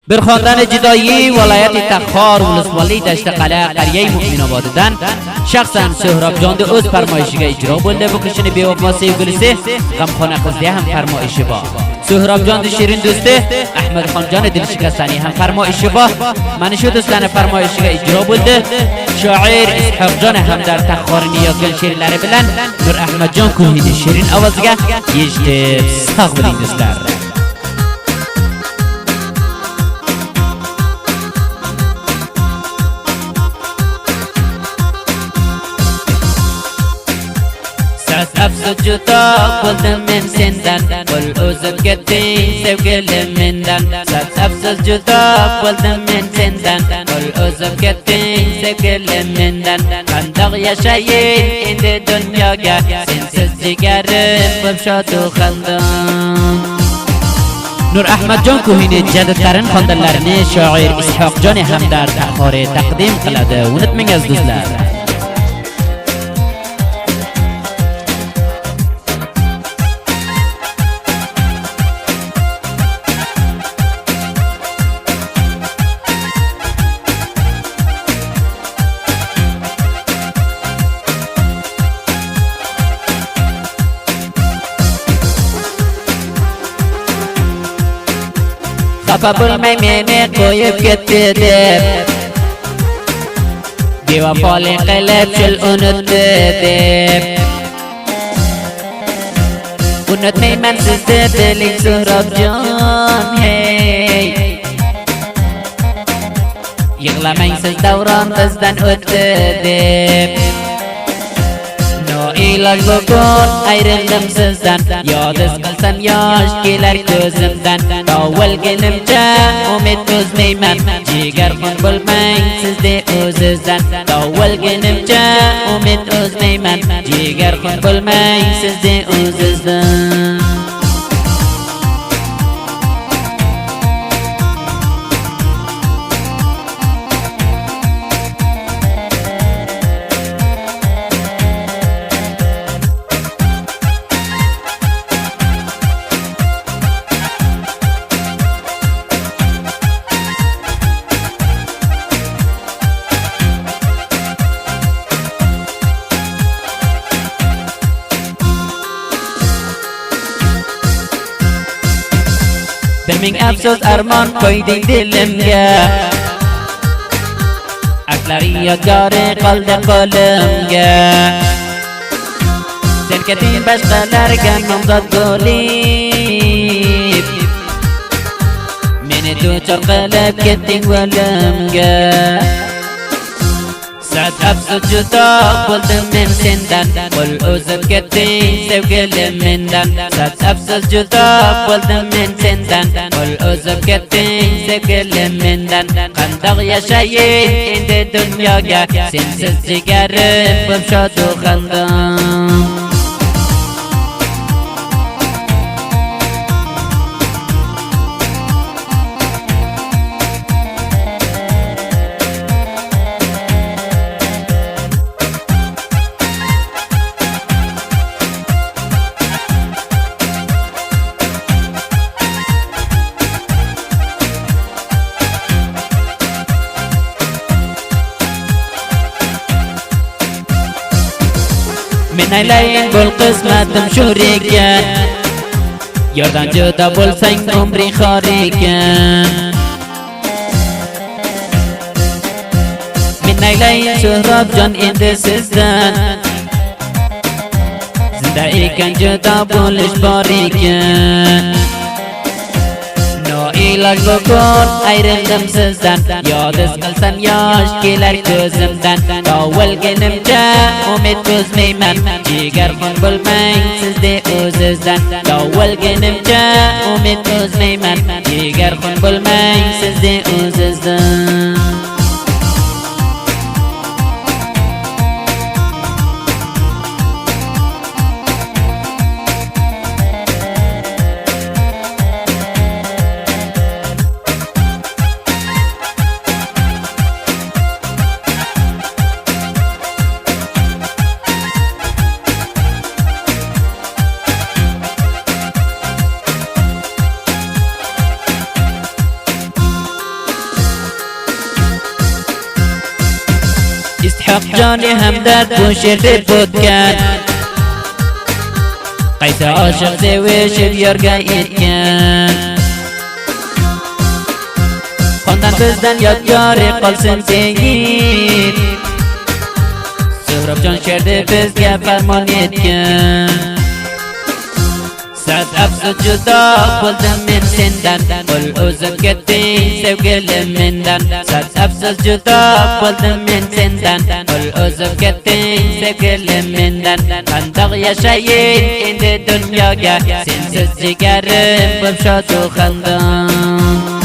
برخواندن جدایی ولایت تخار ولسوالی دشت قلعه قریه مؤمن آبادیدن شخصا سهراب جان اوز فرمایشیگه اجرا بولده بکشن بیوفاسی گلسه غمخانه قصده هم فرمایش با سهراب جان شیرین دوسته احمد خان جان دل شکستانی هم فرمایش با منشو دوستان فرمایشیگه اجرا بولده شاعر اسحاق جان هم در تخار نیاکل شیر لره بلن نور احمد جان کوهید شیرین آوازگه یشت ساق بلین دوستار أبسط جدا قلت من سندن والأوزد قدي سوقل مندن أبسط جدا قلت من سندن والأوزد قدي سوقل مندن خندق يا شيء إند الدنيا جا سنسز جگر بمشاد خندن نور احمد جان کوهینی جدیدترین خواندنلرنی شاعر اسحاق جان هم در تخار تقدیم قلده و نتمنى از دوستلر خفا بالميمين قويب كتدب ديوا فالي قلب شل أندب ونت ميمن سزد لك سهراب جان هي يغلى ميسز دوران بزدن أدب İlaç bokun ayrıldım sizden Yadız kılsam yaş gelir gözümden Davul gelimce umut üzmeymen Ciger kun bulmayın sizde özüzden Davul gelimce umut üzmeymen Ciger kun bulmayın sizde özüzden من افسوس ارمان koydun dilimge Aklariya gari qaldı qo'limga Sen ketding boshqalarga nomzod bo'lib Meni duchor qilib ketding o'limga Saat afsus juda bo'ldim men sendan Qo'l uzib ketding sevgilim mendan Saat afsus juda bo'ldim men sendan Qo'l uzib ketding sevgilim mendan Qandoq yashayin endi dunyoga Sensiz jigarim bo'lshadu xandon من aylayin bol qismatim sho'r ekan Yordan juda bo'lsang umring xor ekan Men aylayin So'hrab jon endi sizdan Zinda ekan juda bo'lish bor ekan İlaç bokun ayrıldım sizden Yadız kılsam yaş gelir gözümden Davul gelimce umut üzmeymen Ciger kun bulmayın sizde özüzden Davul gelimce umut üzmeymen Ciger kun bulmayın sizde özüzden ishoq joni hamdard bu she'rni bo'tgan qaysi oshiq sevishib yorga etgan qondan bizdan yodgori qolsin sevgim So'hrabjon she'rni bizga farmon etgan Sad afsus judo bo'ldim men sendan Qo'l uzib ketding sevgilim mendan Sad afsus judo bo'ldim men sendan Qo'l uzib ketding sevgilim mendan Qandoq yashayin endi dunyoga Sensiz jigarim bo'p shodu xandon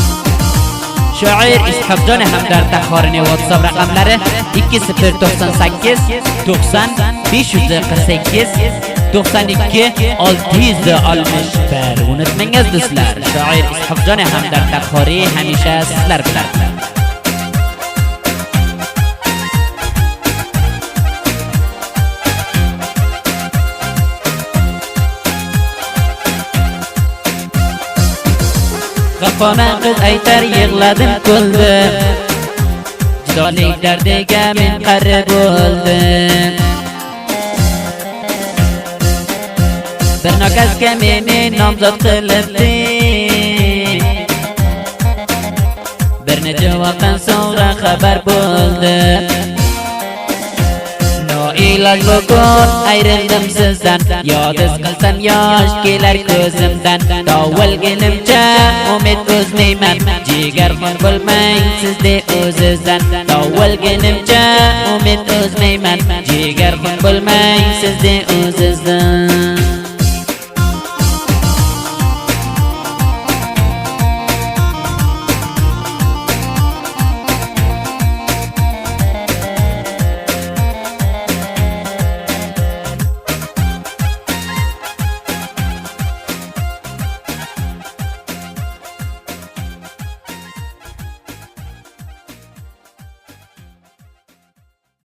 Shoir Ishoqjon Hamdard Taxorining WhatsApp raqamlari 2098 90 548 92 661. Unutmangiz do'stlar, shoir Ishoqjon Hamdard Taxori hamisha sizlar bilan. Qafona qiz aytar yig'ladim kuldim Judolik dardiga men qarib bo'ldim Bir nokasga meni nomzod qilibdi Bir necha vaqtdan so'ngra xabar bo'ldi Noiloj bugun ayrildim sizdan Yodiz qilsam yosh kelar ko'zimdan Dovulgunimcha umid uzmayman Jigar xon bo'lmang sizde o'zizdan Dovulgunimcha umid uzmayman Jigar xon bo'lmang sizde o'zizdan